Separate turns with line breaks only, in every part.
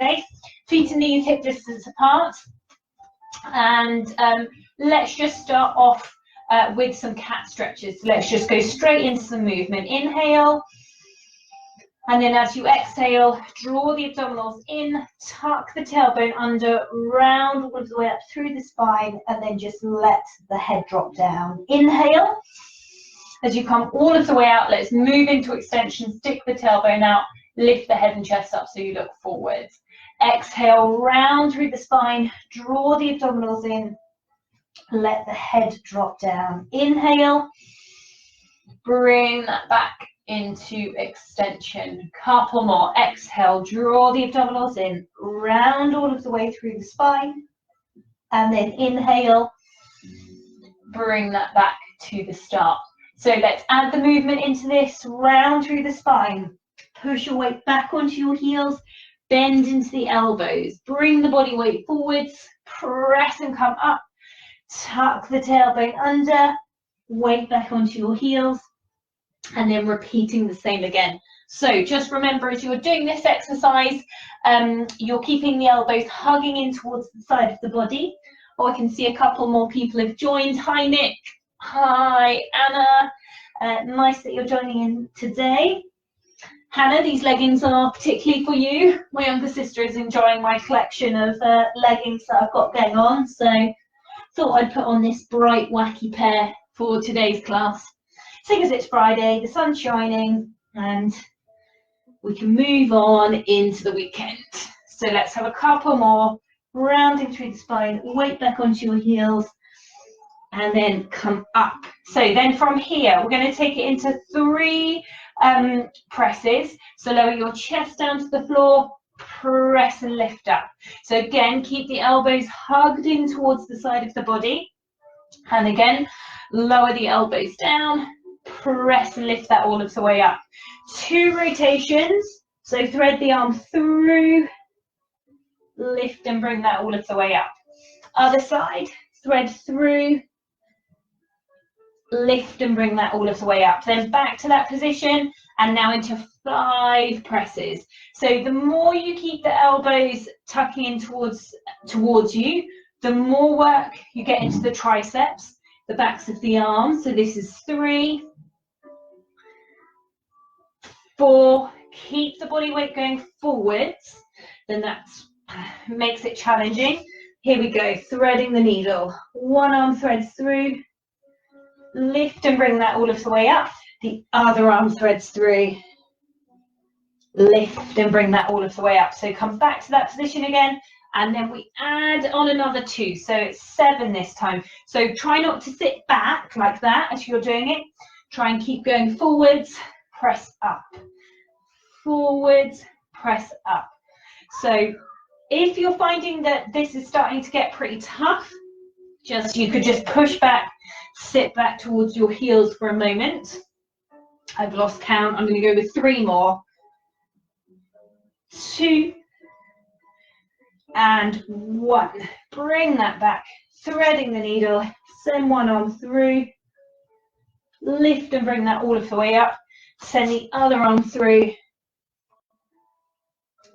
Okay, feet and knees hip distance apart, and let's just start off with some cat stretches. Let's just go straight into some movement. Inhale, and then as you exhale, draw the abdominals in, tuck the tailbone under, round all of the way up through the spine, and then just let the head drop down. Inhale. As you come all of the way out, let's move into extension, stick the tailbone out, lift the head and chest up so you look forwards. Exhale, round through the spine, draw the abdominals in, let the head drop down. Inhale, bring that back into extension. Couple more. Exhale, draw the abdominals in, round all of the way through the spine. And then inhale, bring that back to the start. So let's add the movement into this, round through the spine. Push your weight back onto your heels, bend into the elbows, bring the body weight forwards, press and come up, tuck the tailbone under, weight back onto your heels, and then repeating the same again. So just remember, as you're doing this exercise, you're keeping the elbows hugging in towards the side of the body. Oh, I can see a couple more people have joined. Hi, Nick. Hi, Anna. Nice that you're joining in today. Hannah, these leggings are particularly for you. My younger sister is enjoying my collection of leggings that I've got going on, so thought I'd put on this bright, wacky pair for today's class. Seeing as it's Friday, the sun's shining, and we can move on into the weekend. So let's have a couple more, rounding through the spine, weight back onto your heels, and then come up. So then from here, we're going to take it into 3 presses. So lower your chest down to the floor, press and lift up. So again, keep the elbows hugged in towards the side of the body. And again, lower the elbows down, press and lift that all of the way up. 2 rotations. So thread the arm through, lift and bring that all of the way up. Other side, thread through, lift and bring that all of the way up. Then back to that position, and now into 5 presses. So the more you keep the elbows tucking in towards you, the more work you get into the triceps, the backs of the arms. So this is 3, 4. Keep the body weight going forwards. Then that makes it challenging. Here we go, threading the needle. 1 arm threads through, lift and bring that all of the way up. The other arm threads through, lift and bring that all of the way up. So come back to that position again, and then we add on another 2. So it's 7 this time. So try not to sit back like that as you're doing it. Try and keep going forwards, press up. Forwards, press up. So if you're finding that this is starting to get pretty tough, you could just push back, sit back towards your heels for a moment. I've lost count. I'm going to go with 3 more. 2 and 1. Bring that back, threading the needle, send 1 arm through, lift and bring that all of the way up, send the other arm through,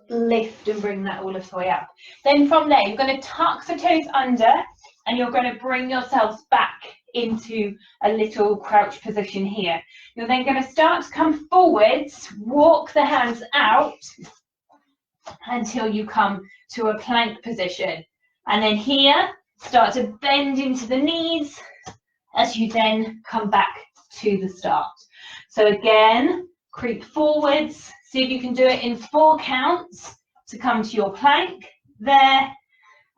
lift and bring that all of the way up. Then from there, you're going to tuck the toes under, and you're going to bring yourselves back into a little crouch position here. You're then going to start to come forwards, walk the hands out until you come to a plank position. And then here, start to bend into the knees as you then come back to the start. So again, creep forwards, see if you can do it in 4 counts to come to your plank there,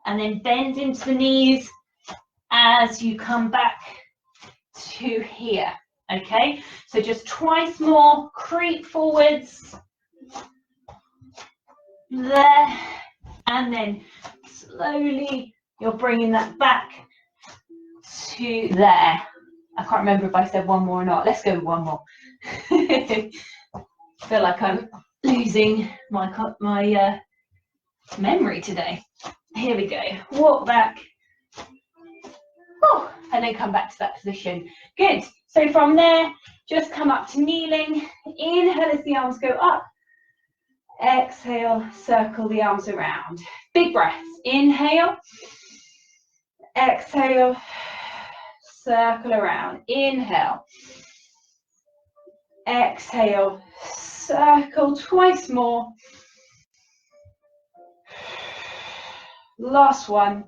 and then bend into the knees as you come back to here. Okay, so just twice more, creep forwards there, and then slowly you're bringing that back to there. I can't remember if I said 1 more or not. Let's go with 1 more. I feel like I'm losing my memory today. Here we go. Walk back. Oh, and then come back to that position. Good. So from there, just come up to kneeling. Inhale as the arms go up. Exhale, circle the arms around. Big breaths. Inhale. Exhale, circle around. Inhale. Exhale, circle twice more. Last one.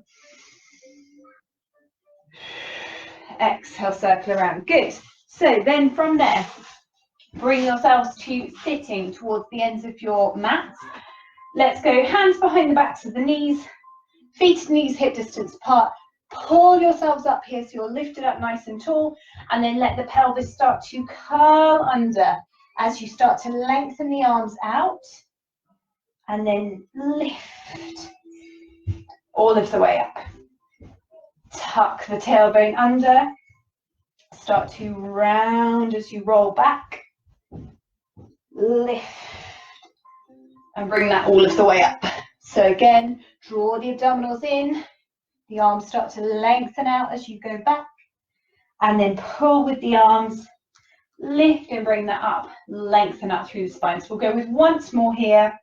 Exhale, circle around. Good. So then from there, bring yourselves to sitting towards the ends of your mat. Let's go hands behind the backs of the knees, feet and knees hip distance apart. Pull yourselves up here so you're lifted up nice and tall, and then let the pelvis start to curl under as you start to lengthen the arms out, and then lift all of the way up. Tuck the tailbone under, start to round as you roll back, lift, and bring that all of the way up. So again, draw the abdominals in, the arms start to lengthen out as you go back, and then pull with the arms, lift and bring that up, lengthen up through the spine. So we'll go with once more here,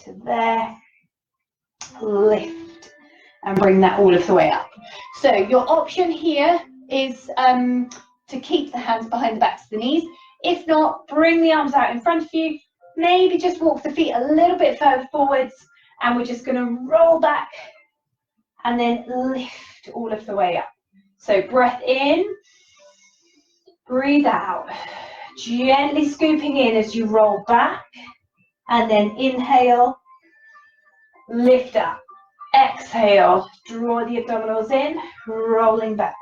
to there, lift, and bring that all of the way up. So your option here is to keep the hands behind the backs of the knees. If not, bring the arms out in front of you, maybe just walk the feet a little bit further forwards, and we're just going to roll back and then lift all of the way up. So breath in, breathe out, gently scooping in as you roll back, and then inhale, lift up, exhale, draw the abdominals in, rolling back,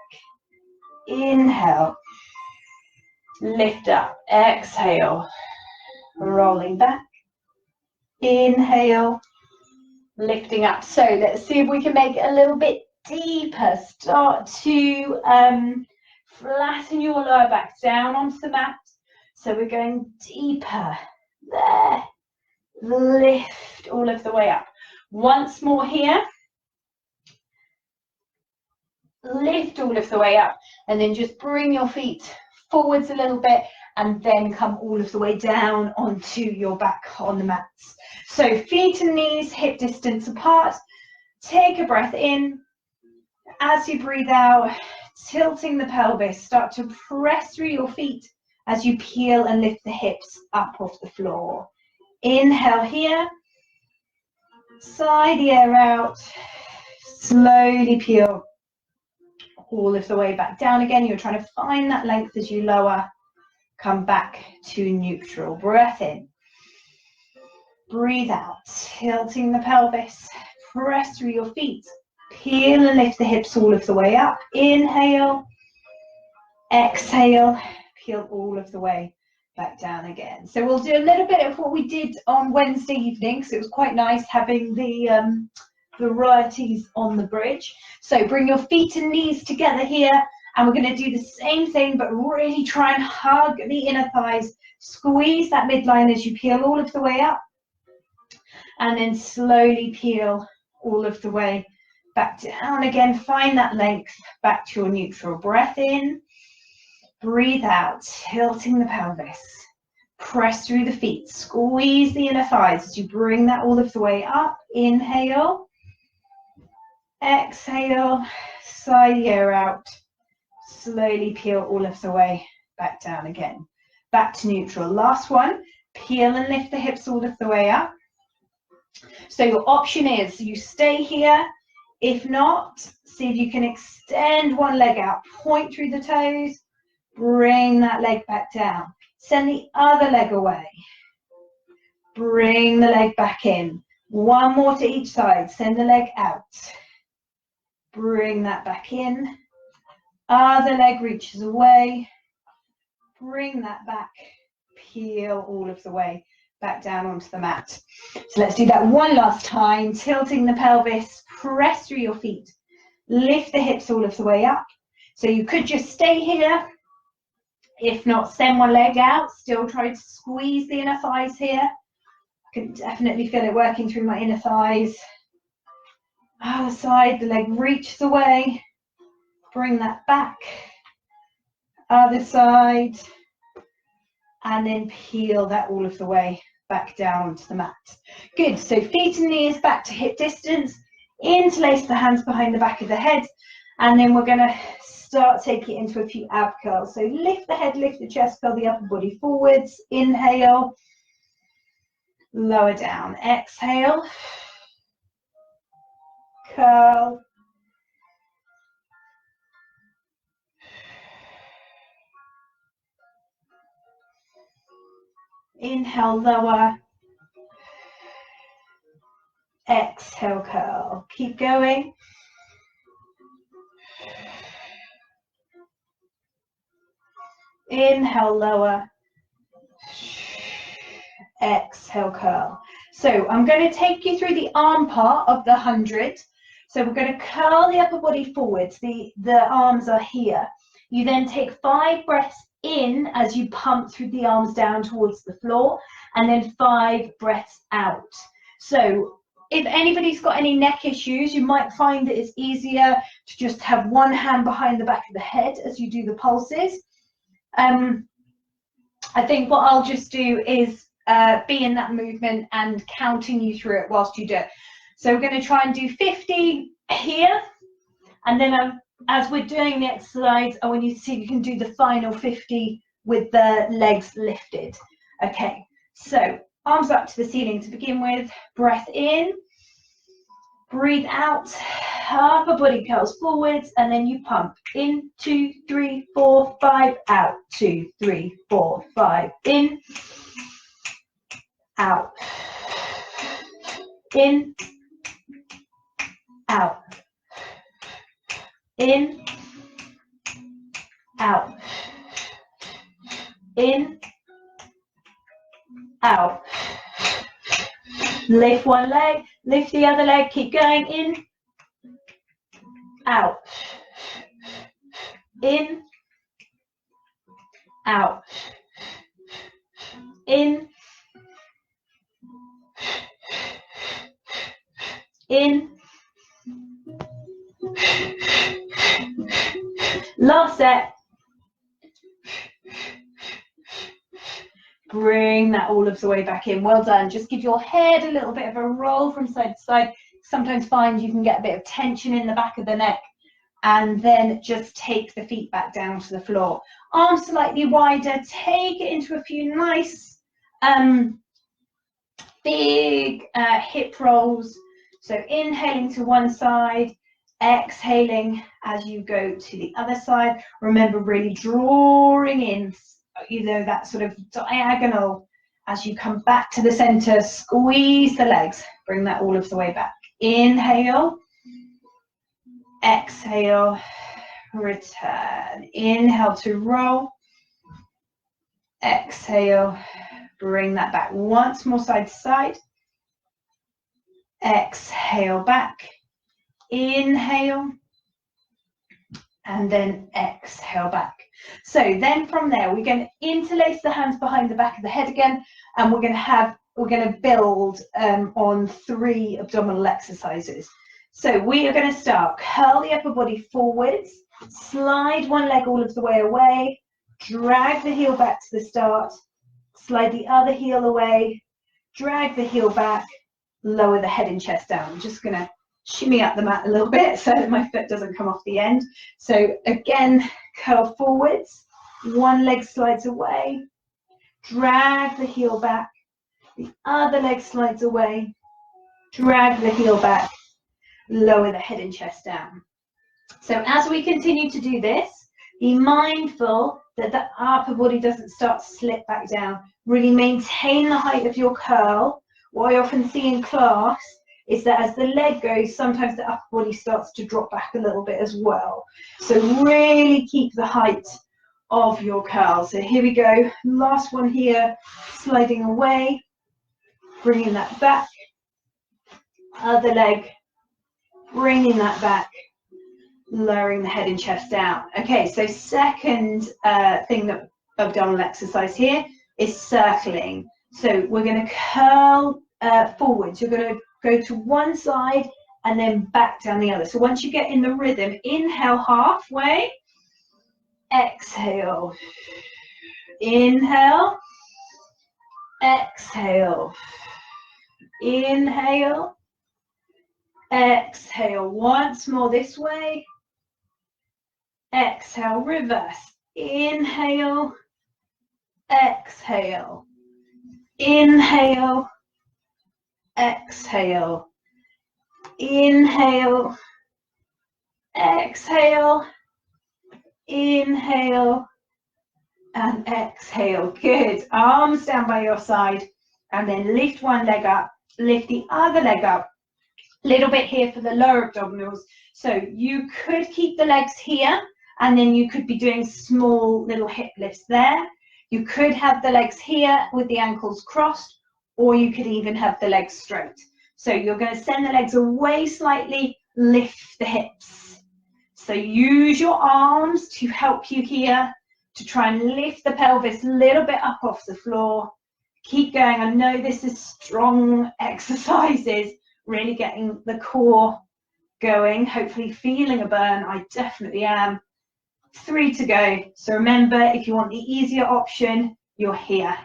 inhale, lift up, exhale, rolling back, inhale, lifting up. So let's see if we can make it a little bit deeper. Start to flatten your lower back down onto the mat. So we're going deeper. There. Lift all of the way up. Once more here. Lift all of the way up. And then just bring your feet forwards a little bit, and then come all of the way down onto your back on the mats. So feet and knees hip distance apart. Take a breath in. As you breathe out, tilting the pelvis, start to press through your feet as you peel and lift the hips up off the floor. Inhale here. Sigh the air out. Slowly peel all of the way back down again. You're trying to find that length as you lower. Come back to neutral. Breath in. Breathe out. Tilting the pelvis. Press through your feet. Peel and lift the hips all of the way up. Inhale. Exhale. Peel all of the way back down again. So we'll do a little bit of what we did on Wednesday evening. So it was quite nice having the varieties on the bridge. So bring your feet and knees together here. And we're going to do the same thing, but really try and hug the inner thighs. Squeeze that midline as you peel all of the way up. And then slowly peel all of the way back down again. Find that length back to your neutral. Breath in. Breathe out, tilting the pelvis. Press through the feet. Squeeze the inner thighs as you bring that all of the way up. Inhale. Exhale. Sigh the air out. Slowly peel all of the way back down again. Back to neutral. Last one. Peel and lift the hips all of the way up. So your option is you stay here. If not, see if you can extend one leg out. Point through the toes. Bring that leg back down. Send the other leg away. Bring the leg back in. One more to each side. Send the leg out. Bring that back in. Other leg reaches away. Bring that back. Peel all of the way back down onto the mat. So let's do that one last time. Tilting the pelvis. Press through your feet. Lift the hips all of the way up. So you could just stay here. If not, send one leg out. Still try to squeeze the inner thighs here. I can definitely feel it working through my inner thighs. Other side, the leg reaches away. Bring that back. Other side. and then peel that all of the way back down to the mat. Good, so feet and knees back to hip distance, interlace the hands behind the back of the head, and then we're going to start taking it into a few ab curls. So lift the head, lift the chest, curl the upper body forwards, inhale, lower down, exhale, curl, inhale, lower, exhale, curl. Keep going. Inhale, lower, exhale, curl. So I'm going to take you through the arm part of the 100. So we're going to curl the upper body forwards. The arms are here. You then take 5 breaths in as you pump through the arms down towards the floor, and then 5 breaths out. So if anybody's got any neck issues, you might find that it's easier to just have one hand behind the back of the head as you do the pulses. I think what I'll just do is be in that movement and counting you through it whilst you do it. So we're going to try and do 50 here, and then as we're doing the exercise, I want you to see if you can do the final 50 with the legs lifted. Okay, so arms up to the ceiling to begin with, breath in, breathe out, upper body curls forwards, and then you pump in, 2, 3, 4, 5, out, 2, 3, 4, 5, in, out, in, out, in, out, in, out. Lift one leg, lift the other leg, keep going, in, out, in, out, in, in. Last set. Bring that all of the way back in. Well done. Just give your head a little bit of a roll from side to side. Sometimes find you can get a bit of tension in the back of the neck, and then just take the feet back down to the floor. Arms slightly wider. Take it into a few nice big hip rolls. So inhaling to one side, exhaling as you go to the other side. Remember, really drawing in, you know, that sort of diagonal as you come back to the center. Squeeze the legs, bring that all of the way back. Inhale, exhale, return. Inhale to roll, exhale, bring that back. Once more, side to side. Exhale back, inhale, and then exhale back. So then from there, we're going to interlace the hands behind the back of the head again, and we're going to build on 3 abdominal exercises. So we are going to start, curl the upper body forwards, slide one leg all of the way away, drag the heel back to the start, slide the other heel away, drag the heel back, lower the head and chest down. I'm just going to shimmy up the mat a little bit so that my foot doesn't come off the end. So again, curl forwards, one leg slides away, drag the heel back, the other leg slides away, drag the heel back, lower the head and chest down. So as we continue to do this, be mindful that the upper body doesn't start to slip back down. Really maintain the height of your curl. What I often see in class is that as the leg goes, sometimes the upper body starts to drop back a little bit as well. So really keep the height of your curl. So here we go. Last one here, sliding away, bringing that back. Other leg, bringing that back, lowering the head and chest down. Okay, so second thing that abdominal exercise here is circling. So we're going to curl forwards. You're going to go to one side and then back down the other. So once you get in the rhythm, inhale halfway, exhale, inhale, exhale, inhale, exhale, once more this way, exhale, reverse, inhale, exhale, inhale, exhale, inhale, exhale, inhale, and exhale. Good. Arms down by your side, and then lift one leg up, lift the other leg up. Little bit here for the lower abdominals. So you could keep the legs here, and then you could be doing small little hip lifts there. You could have the legs here with the ankles crossed, or you could even have the legs straight. So you're going to send the legs away slightly, lift the hips. So use your arms to help you here to try and lift the pelvis a little bit up off the floor. Keep going. I know this is strong exercises, really getting the core going, hopefully feeling a burn. I definitely am. 3 to go. So remember, if you want the easier option, you're here.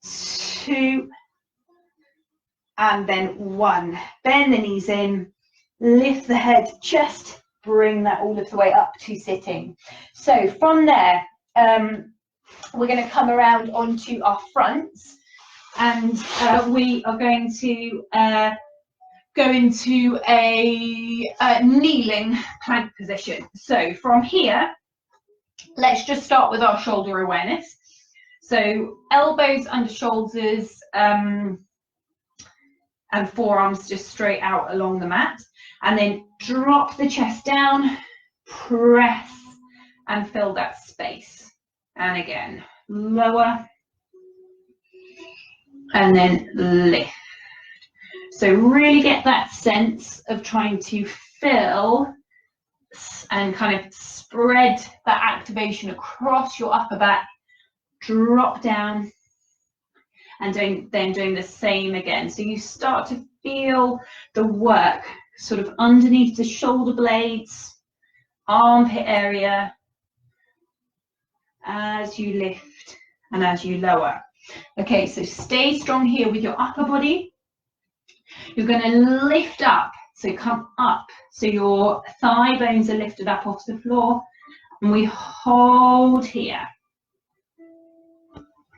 2, and then 1. Bend the knees in, lift the head, just bring that all of the way up to sitting. So from there, we're going to come around onto our fronts, and we are going to go into a kneeling plank position. So from here, let's just start with our shoulder awareness. So elbows under shoulders, and forearms just straight out along the mat, and then drop the chest down, press and fill that space, and again lower and then lift. So really get that sense of trying to fill and kind of spread that activation across your upper back, drop down, and then doing the same again. So you start to feel the work sort of underneath the shoulder blades, armpit area, as you lift and as you lower. Okay, so stay strong here with your upper body. You're going to lift up, so come up, so your thigh bones are lifted up off the floor, and we hold here.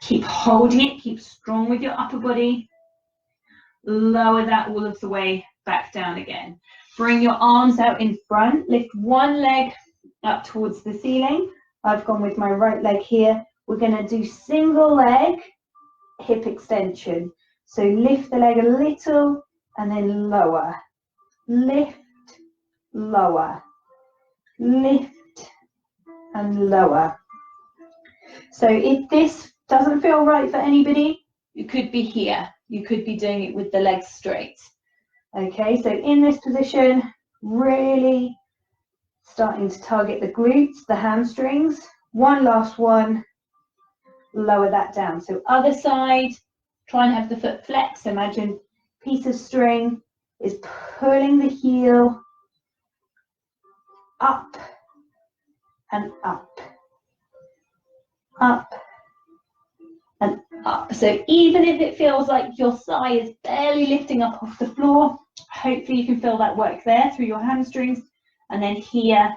Keep holding it, keep strong with your upper body. Lower that all of the way back down again. Bring your arms out in front, lift one leg up towards the ceiling. I've gone with my right leg here. We're going to do single leg hip extension. So lift the leg a little and then lower. Lift, lower. Lift and lower. So if this doesn't feel right for anybody, you could be here. You could be doing it with the legs straight. Okay, so in this position, really starting to target the glutes, the hamstrings. One last one, lower that down. So other side, try and have the foot flex. Imagine a piece of string is pulling the heel up and up, up and up. So even if it feels like your thigh is barely lifting up off the floor, hopefully you can feel that work there through your hamstrings, and then here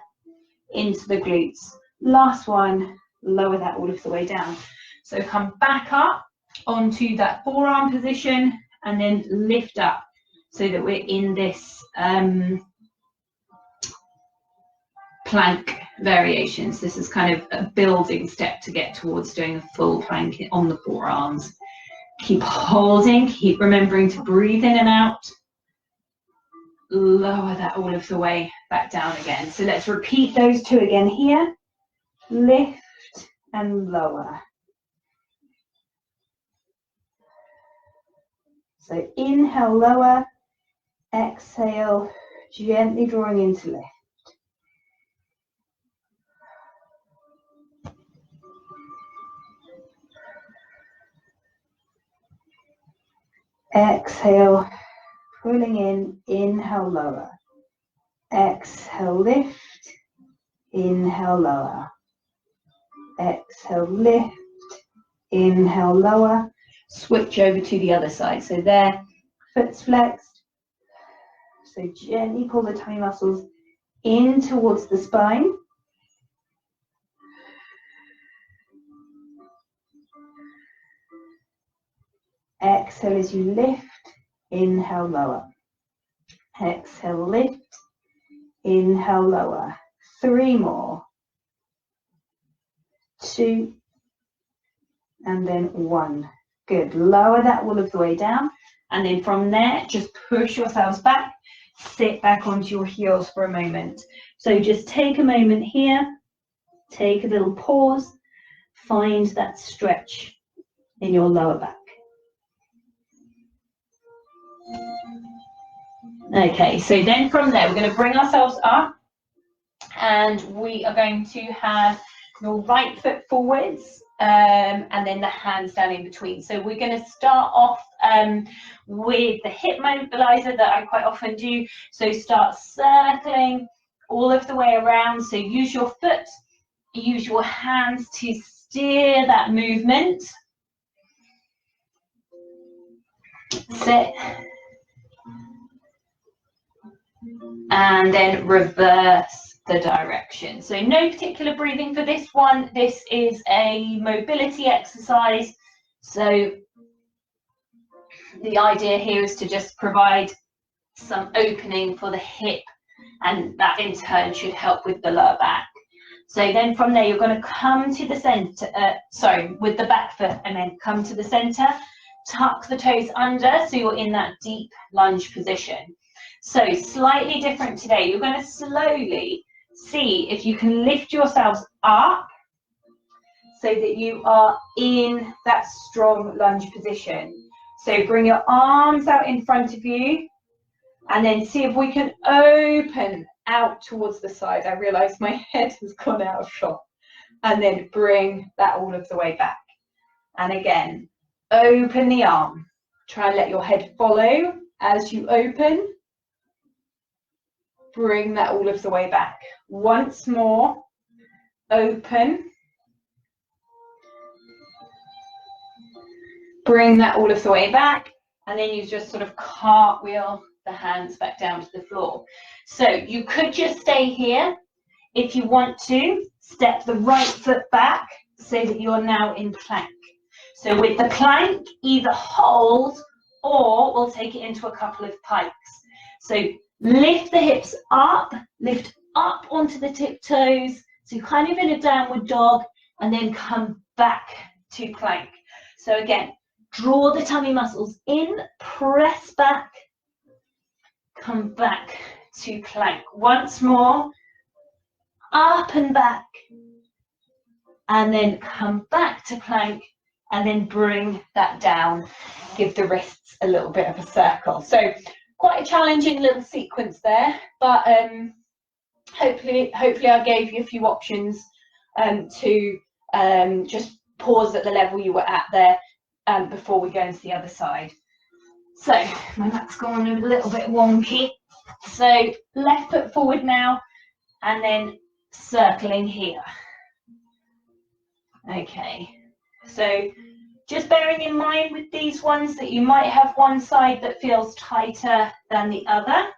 into the glutes. Last one, lower that all of the way down. So come back up onto that forearm position and then lift up so that we're in this plank variations. This is kind of a building step to get towards doing a full plank on the forearms. Keep holding, keep remembering to breathe in and out. Lower that all of the way back down again. So let's repeat those two again here. Lift and lower. So inhale, lower. Exhale, gently drawing into lift. Exhale, pulling in, inhale, lower. Exhale, lift, inhale, lower. Exhale, lift, inhale, lower, switch over to the other side. So there, foot's flexed. So gently pull the tummy muscles in towards the spine. Exhale as you lift, inhale, lower. Exhale, lift, inhale, lower. 3 more. 2, and then 1. Good. Lower that all of the way down, and then from there, just push yourselves back. Sit back onto your heels for a moment. So just take a moment here, take a little pause, find that stretch in your lower back. Okay, so then from there, we're going to bring ourselves up, and we are going to have your right foot forwards, and then the hands down in between. So we're going to start off with the hip mobilizer that I quite often do. So start circling all of the way around. So use your foot, use your hands to steer that movement. Sit. And then reverse the direction. So no particular breathing for this one. This is a mobility exercise. So the idea here is to just provide some opening for the hip, and that in turn should help with the lower back. So then from there, you're going to come to the center, with the back foot, and then come to the center, tuck the toes under, so you're in that deep lunge position. So slightly different today. You're going to slowly see if you can lift yourselves up so that you are in that strong lunge position. So bring your arms out in front of you, and then see if we can open out towards the side. I realise my head has gone out of shot. And then bring that all of the way back. And again, open the arm. Try and let your head follow as you open. Bring that all of the way back. Once more, open. Bring that all of the way back, and then you just sort of cartwheel the hands back down to the floor. So you could just stay here. If you want to, step the right foot back so that you're now in plank. So with the plank, either hold or we'll take it into a couple of pikes. So lift the hips up, lift up onto the tiptoes, so you're kind of in a downward dog, and then come back to plank. So again, draw the tummy muscles in, press back, come back to plank. Once more, up and back, and then come back to plank, and then bring that down. Give the wrists a little bit of a circle. So quite a challenging little sequence there, but hopefully I gave you a few options to just pause at the level you were at there before we go into the other side. So my mat's gone a little bit wonky. So left foot forward now, and then circling here. Okay, so just bearing in mind with these ones that you might have one side that feels tighter than the other.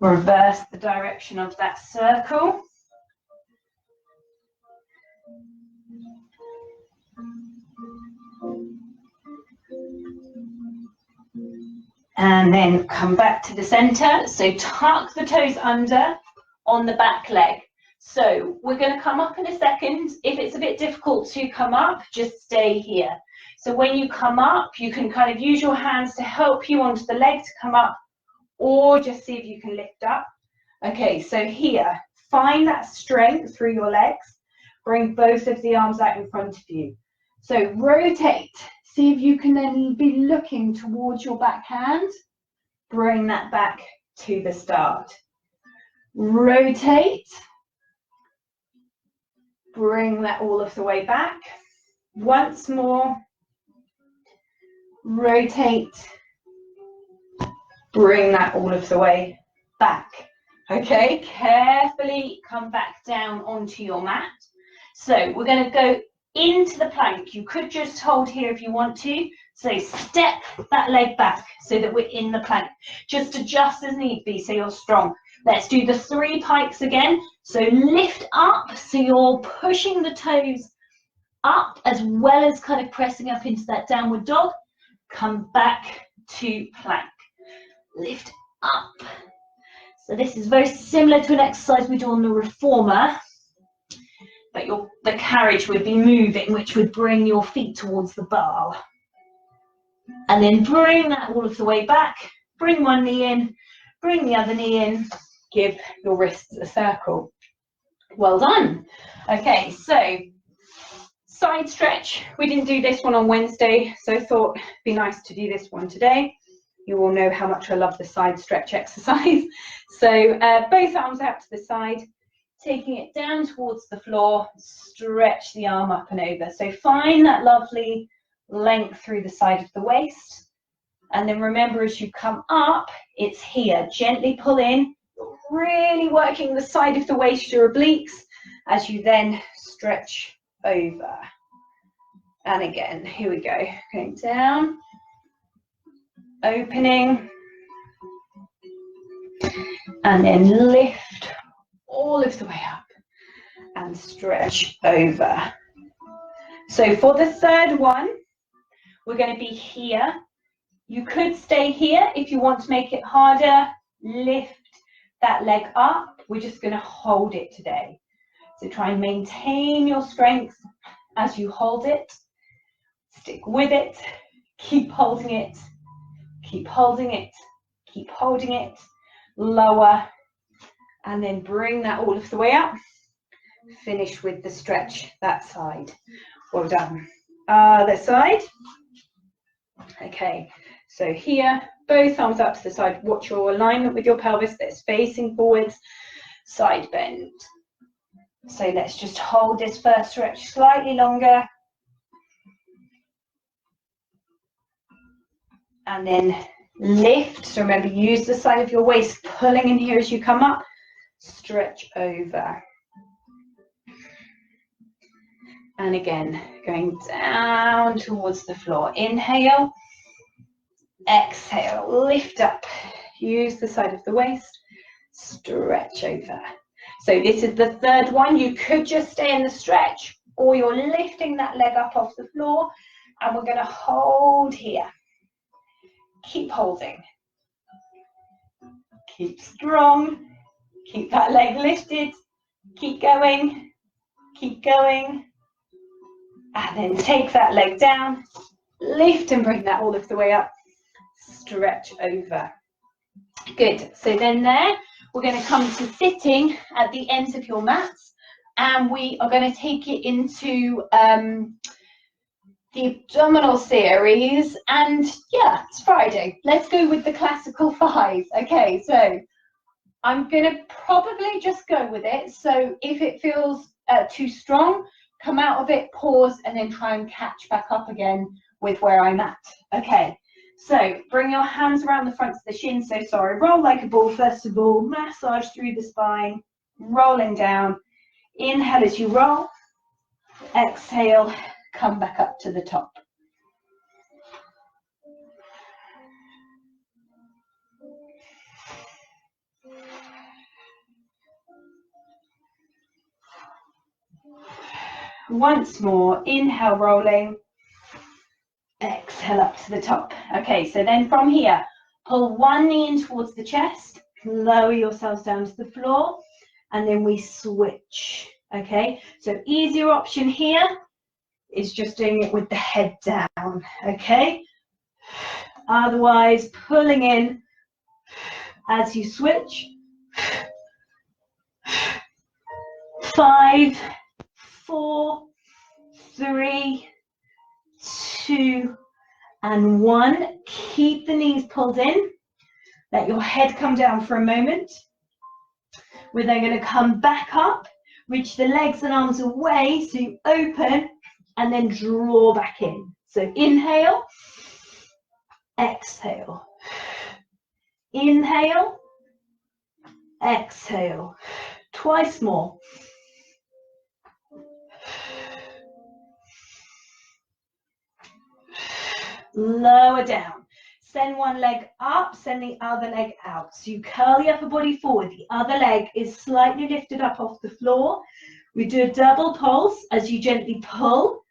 Reverse the direction of that circle. And then come back to the center. So tuck the toes under on the back leg. So we're going to come up in a second. If it's a bit difficult to come up, just stay here. So when you come up, you can kind of use your hands to help you onto the leg to come up, or just see if you can lift up. Okay, so here, find that strength through your legs. Bring both of the arms out in front of you. So rotate. See if you can then be looking towards your backhand. Bring that back to the start. Rotate. Bring that all of the way back. Once more. Rotate. Bring that all of the way back. Okay, carefully come back down onto your mat. So we're going to go into the plank. You could just hold here if you want to. So step that leg back so that we're in the plank. Just adjust as need be so you're strong. Let's do the 3 pikes again. So lift up so you're pushing the toes up as well as kind of pressing up into that downward dog. Come back to plank. Lift up. So this is very similar to an exercise we do on the reformer, but the carriage would be moving, which would bring your feet towards the bar. And then bring that all of the way back. Bring one knee in, bring the other knee in, give your wrists a circle. Well done. Okay, so side stretch. We didn't do this one on Wednesday, so I thought it'd be nice to do this one today. You all know how much I love the side stretch exercise. So both arms out to the side, taking it down towards the floor, stretch the arm up and over. So find that lovely length through the side of the waist. And then remember, as you come up, it's here. Gently pull in, really working the side of the waist, your obliques, as you then stretch over. And again, here we go, going down, opening, and then lift all of the way up and stretch over. So for the third one, we're going to be here. You could stay here if you want to make it harder. Lift that leg up. We're just going to hold it today. So try and maintain your strength as you hold it. Stick with it. Keep holding it. Keep holding it. Keep holding it. Lower. And then bring that all of the way up. Finish with the stretch that side. Well done. Other side. Okay, so here, both arms up to the side. Watch your alignment with your pelvis that's facing forwards. Side bend. So let's just hold this first stretch slightly longer. And then lift. So remember, use the side of your waist, pulling in here as you come up. Stretch over. And again, going down towards the floor. Inhale. Exhale. Lift up. Use the side of the waist. Stretch over. So this is the third one. You could just stay in the stretch, or you're lifting that leg up off the floor, and we're going to hold here. Keep holding. Keep strong. Keep that leg lifted. Keep going. Keep going. And then take that leg down. Lift and bring that all of the way up. Stretch over. Good. So then there, we're going to come to sitting at the ends of your mats, and we are going to take it into the abdominal series. And yeah, it's Friday. Let's go with the classical 5. Okay, so I'm going to probably just go with it. So if it feels too strong, come out of it, pause, and then try and catch back up again with where I'm at. Okay, so bring your hands around the front of the shin. So sorry, roll like a ball first of all, massage through the spine, rolling down. Inhale as you roll, exhale, come back up to the top. Once more, inhale, rolling, exhale up to the top. Okay, so then from here, pull one knee in towards the chest, lower yourselves down to the floor, and then we switch. Okay, so easier option here is just doing it with the head down. Okay, otherwise pulling in as you switch. 5, 4, 3, 2, and 1. Keep the knees pulled in. Let your head come down for a moment. We're then going to come back up, reach the legs and arms away, so you open and then draw back in. So inhale, exhale, inhale, Exhale. Twice more. Lower down. Send one leg up, send the other leg out. So you curl the upper body forward. The other leg is slightly lifted up off the floor. We do a double pulse as you gently pull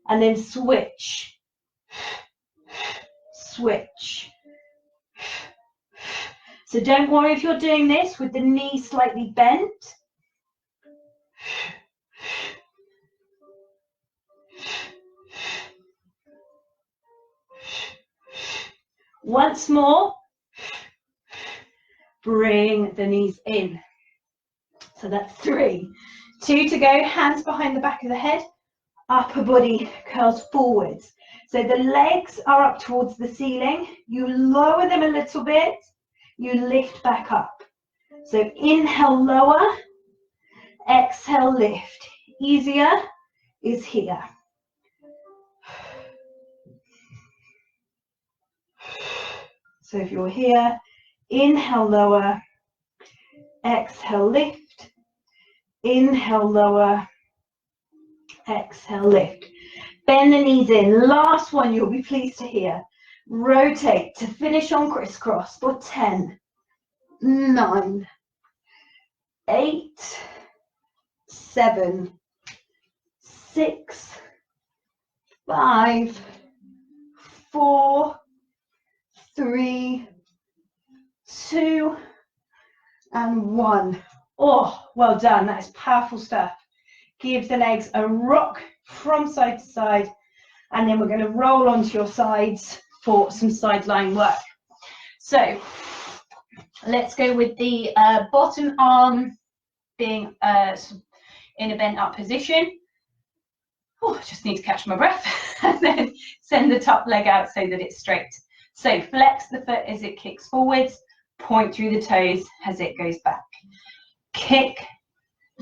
and then switch. Switch. So don't worry if you're doing this with the knee slightly bent. Once more, bring the knees in. So that's 3. 2 to go, hands behind the back of the head, upper body curls forwards. So the legs are up towards the ceiling. You lower them a little bit, you lift back up. So inhale, lower, exhale, lift. Easier is here. So if you're here, inhale, lower, exhale, lift, inhale, lower, exhale, lift. Bend the knees in. Last one you'll be pleased to hear. Rotate to finish on crisscross for 10, 9, 8, 7, 6, 5, 4, 3, 2, and 1. Oh, well done. That is powerful stuff. Give the legs a rock from side to side, and then we're going to roll onto your sides for some sideline work. So let's go with the bottom arm being in a bent up position. Oh, I just need to catch my breath. And then send the top leg out so that it's straight. So flex the foot as it kicks forwards, point through the toes as it goes back. Kick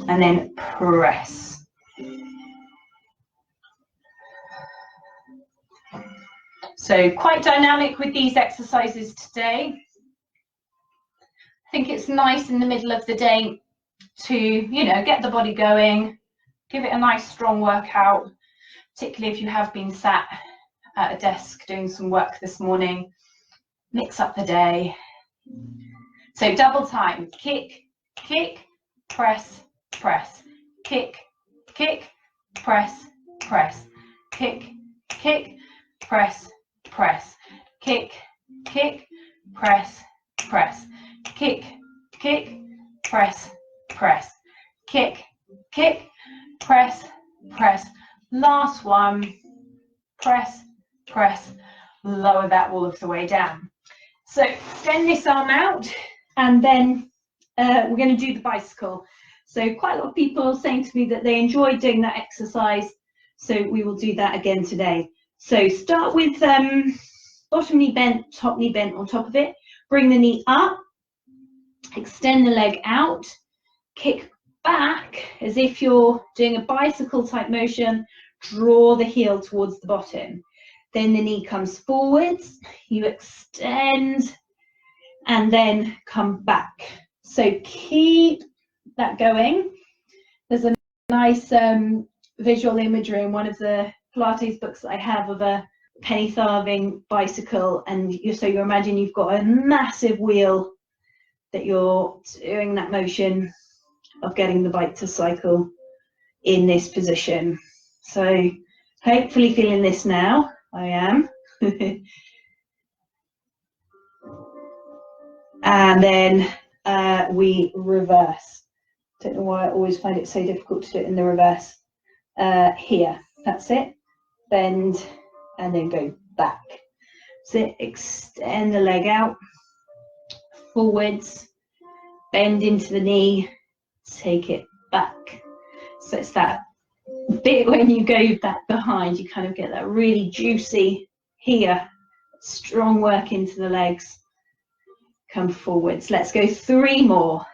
and then press. So quite dynamic with these exercises today. I think it's nice in the middle of the day to, you know, get the body going, give it a nice strong workout, particularly if you have been sat at a desk doing some work this morning. Mix up the day. So double time. Kick, kick, press, press. Kick, kick, press, press. Kick, kick, press, press. Kick, kick, press, press. Kick, kick, press, press. Kick, kick, press, press. Last one. Press, press. Lower that all of the way down. So extend this arm out, and then we're going to do the bicycle. So quite a lot of people are saying to me that they enjoy doing that exercise, so we will do that again today. So start with bottom knee bent, top knee bent on top of it. Bring the knee up, extend the leg out, kick back as if you're doing a bicycle type motion, draw the heel towards the bottom. Then the knee comes forwards, you extend, and then come back. So keep that going. There's a nice visual imagery in one of the Pilates books that I have of a penny farthing bicycle, and you imagine you've got a massive wheel that you're doing that motion of getting the bike to cycle in this position. So hopefully feeling this now. I am. And then we reverse. Don't know why I always find it so difficult to do it in the reverse. Here, that's it. Bend and then go back. So extend the leg out, forwards, bend into the knee, take it back. So it's that bit when you go back behind, you kind of get that really juicy here, strong work into the legs, come forwards. Let's go 3 more.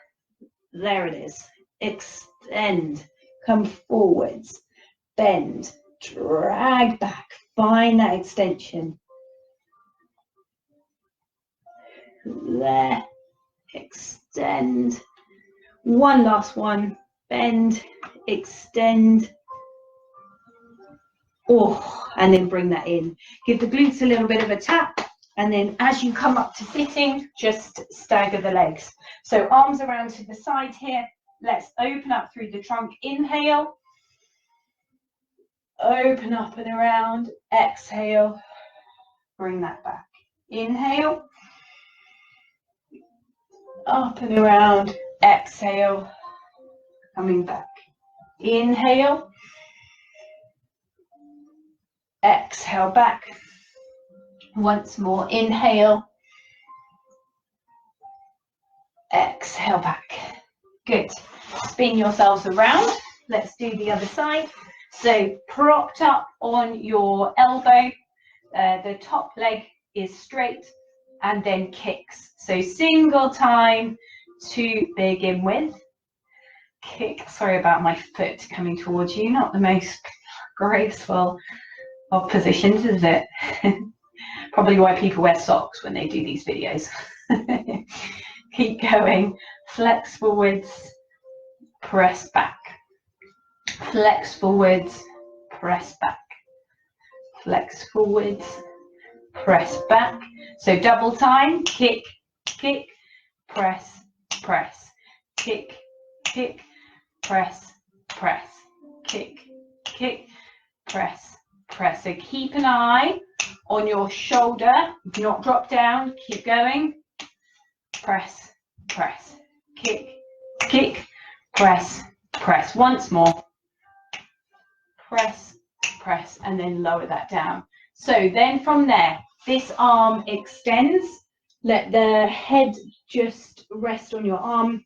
There it is. Extend, come forwards, bend, drag back, find that extension. There
extend. One last one, bend, extend. Oh, and then bring that in. Give the glutes a little bit of a tap, and then as you come up to sitting, just stagger the legs. So arms around to the side here. Let's open up through the trunk. Inhale. Open up and around. Exhale. Bring that back. Inhale. Up and around. Exhale. Coming back. Inhale. Exhale back. Once more. Inhale. Exhale back. Good. Spin yourselves around. Let's do the other side. So propped up on your elbow, the top leg is straight, and then kicks. So single time to begin with. Kick. Sorry about my foot coming towards you. Not the most graceful of positions, is it? Probably why people wear socks when they do these videos. Keep going. Flex forwards, press back. Flex forwards, press back. Flex forwards, press back. So double time. Kick, kick, press, press. Kick, kick, press, press. Kick, kick, press, press. So keep an eye on your shoulder. Do not drop down. Keep going. Press, press. Kick, kick, press, press. Once more. Press, press, and then lower that down. So then from there, this arm extends. Let the head just rest on your arm.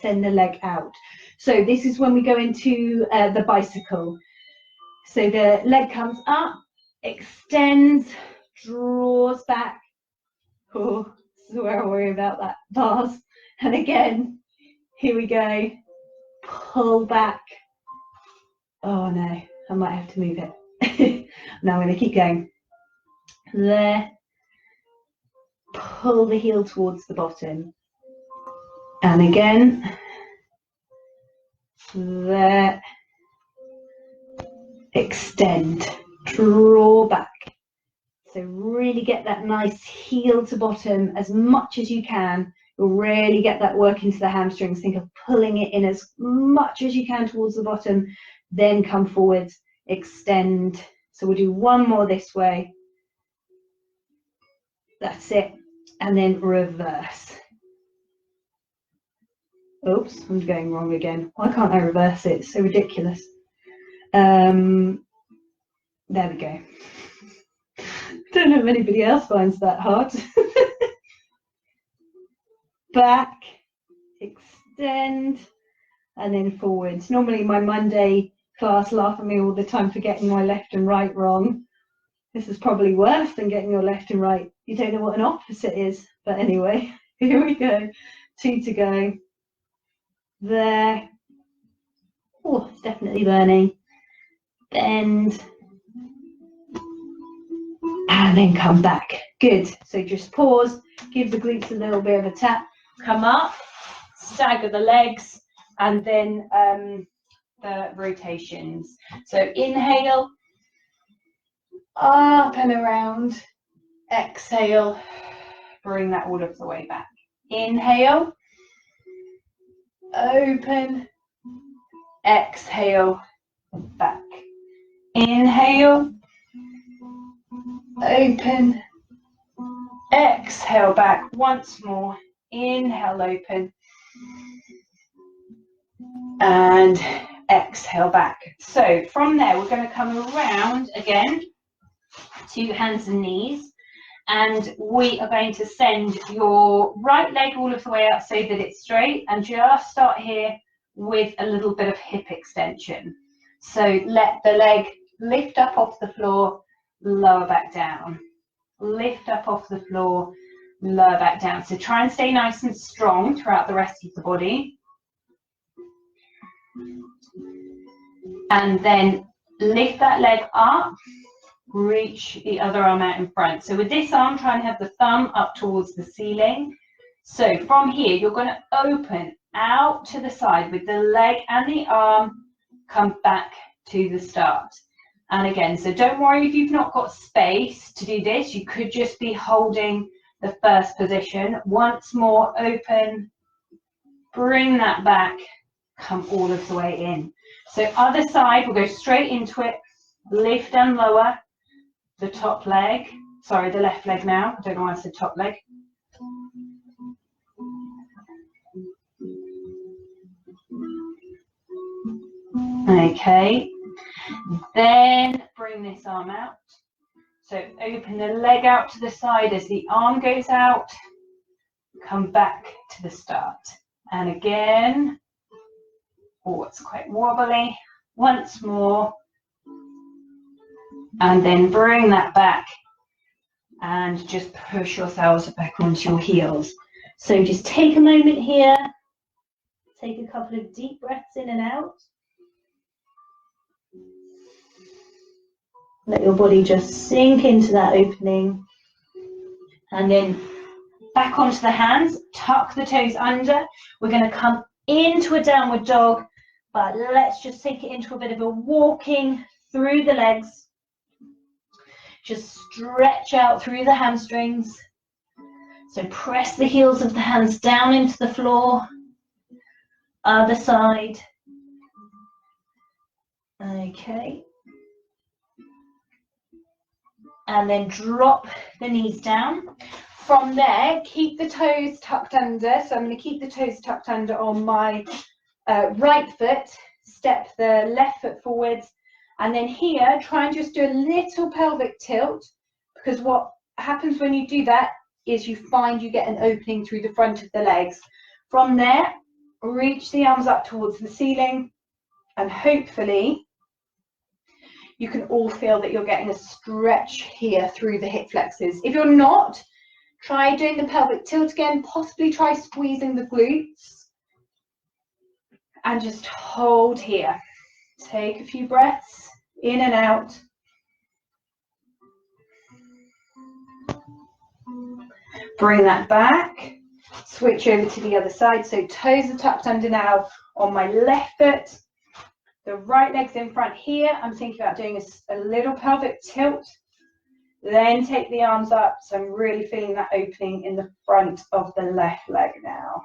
Send the leg out. So this is when we go into the bicycle. So the leg comes up, extends, draws back. Oh, this is where I worry about that bars. And again, here we go. Pull back. Oh no, I might have to move it. Now I'm going to keep going. There. Pull the heel towards the bottom. And again. There. Extend. Draw back. So really get that nice heel to bottom as much as you can. You'll really get that work into the hamstrings. Think of pulling it in as much as you can towards the bottom. Then come forwards, extend. So we'll do one more this way. That's it. And then reverse. Oops, I'm going wrong again. Why can't I reverse it? It's so ridiculous. There we go. Don't know if anybody else finds that hard. Back, extend, and then forwards. Normally my Monday class laugh at me all the time for getting my left and right wrong. This is probably worse than getting your left and right. You don't know what an opposite is. But anyway, here we go. 2 to go. There. Oh, it's definitely burning. Bend. And then come back. Good. So just pause. Give the glutes a little bit of a tap. Come up. Stagger the legs. And then the rotations. So inhale. Up and around. Exhale. Bring that all of the way back. Inhale. Open. Exhale. Back. Inhale. Open. Exhale back. Once more. Inhale, open. And exhale back. So from there, we're going to come around again to hands and knees. And we are going to send your right leg all of the way up so that it's straight, and just start here with a little bit of hip extension. So let the leg lift up off the floor, lower back down. Lift up off the floor, lower back down. So try and stay nice and strong throughout the rest of the body. And then lift that leg up. Reach the other arm out in front. So with this arm, try and have the thumb up towards the ceiling. So from here, you're going to open out to the side with the leg and the arm, come back to the start. And again, so don't worry if you've not got space to do this. You could just be holding the first position. Once more, open, bring that back, come all of the way in. So other side, we'll go straight into it, lift and lower the top leg. Sorry, the left leg now. I don't know why I said top leg. Okay, then bring this arm out. So open the leg out to the side as the arm goes out, come back to the start. And again, oh, it's quite wobbly. Once more, and then bring that back and just push yourselves back onto your heels. So just take a moment here, take a couple of deep breaths in and out. Let your body just sink into that opening. And then back onto the hands, tuck the toes under. We're going to come into a downward dog, but let's just take it into a bit of a walking through the legs. Just stretch out through the hamstrings. So press the heels of the hands down into the floor. Other side. Okay. And then drop the knees down. From there, keep the toes tucked under. So I'm going to keep the toes tucked under on my right foot. Step the left foot forwards. And then here, try and just do a little pelvic tilt, because what happens when you do that is you find you get an opening through the front of the legs. From there, reach the arms up towards the ceiling, and hopefully you can all feel that you're getting a stretch here through the hip flexors. If you're not, try doing the pelvic tilt again, possibly try squeezing the glutes, and just hold here. Take a few breaths in and out. Bring that back. Switch over to the other side. So toes are tucked under now on my left foot. The right leg's in front here. I'm thinking about doing a little pelvic tilt. Then take the arms up. So I'm really feeling that opening in the front of the left leg now.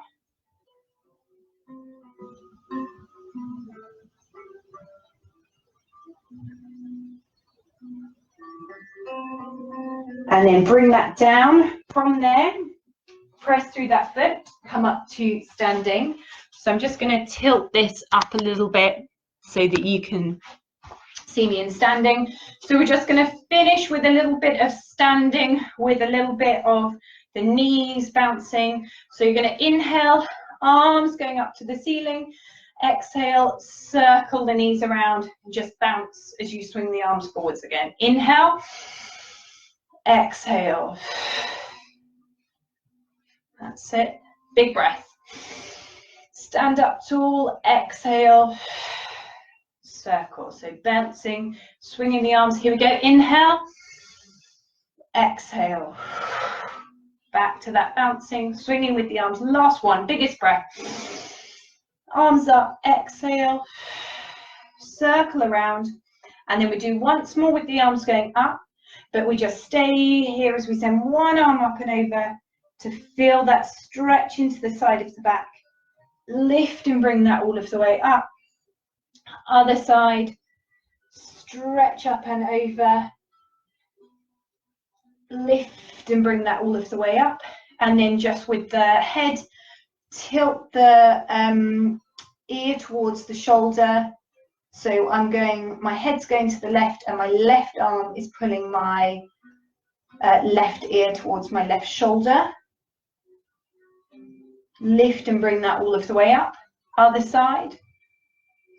And then bring that down. From there, press through that foot, come up to standing. So I'm just going to tilt this up a little bit so that you can see me in standing. So we're just going to finish with a little bit of standing with a little bit of the knees bouncing. So you're going to inhale, arms going up to the ceiling. Exhale, circle the knees around and just bounce as you swing the arms forwards again. Inhale, exhale. That's it. Big breath. Stand up tall, exhale, circle. So bouncing, swinging the arms. Here we go. Inhale, exhale. Back to that bouncing, swinging with the arms. Last one, biggest breath. Arms up, exhale, circle around, and then we do once more with the arms going up, but we just stay here as we send one arm up and over to feel that stretch into the side of the back. Lift and bring that all of the way up. Other side, stretch up and over, lift and bring that all of the way up, and then just with the head, tilt the ear towards the shoulder. So my head's going to the left and my left arm is pulling my left ear towards my left shoulder. Lift and bring that all of the way up. Other side,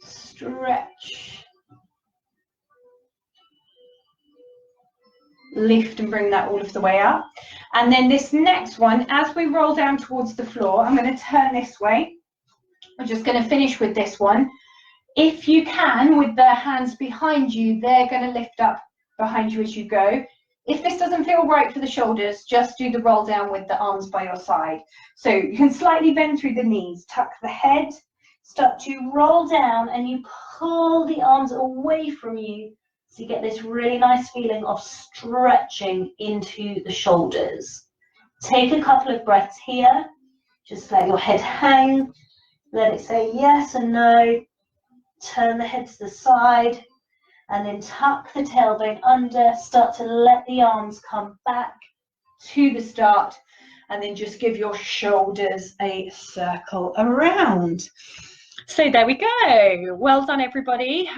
stretch. Lift and bring that all of the way up. And then this next one, as we roll down towards the floor, I'm going to turn this way. I'm just going to finish with this one. If you can, with the hands behind you, they're going to lift up behind you as you go. If this doesn't feel right for the shoulders, just do the roll down with the arms by your side. So you can slightly bend through the knees, tuck the head, start to roll down, and you pull the arms away from you. So you get this really nice feeling of stretching into the shoulders. Take a couple of breaths here. Just let your head hang. Let it say yes and no. Turn the head to the side. And then tuck the tailbone under. Start to let the arms come back to the start. And then just give your shoulders a circle around. So there we go. Well done, everybody.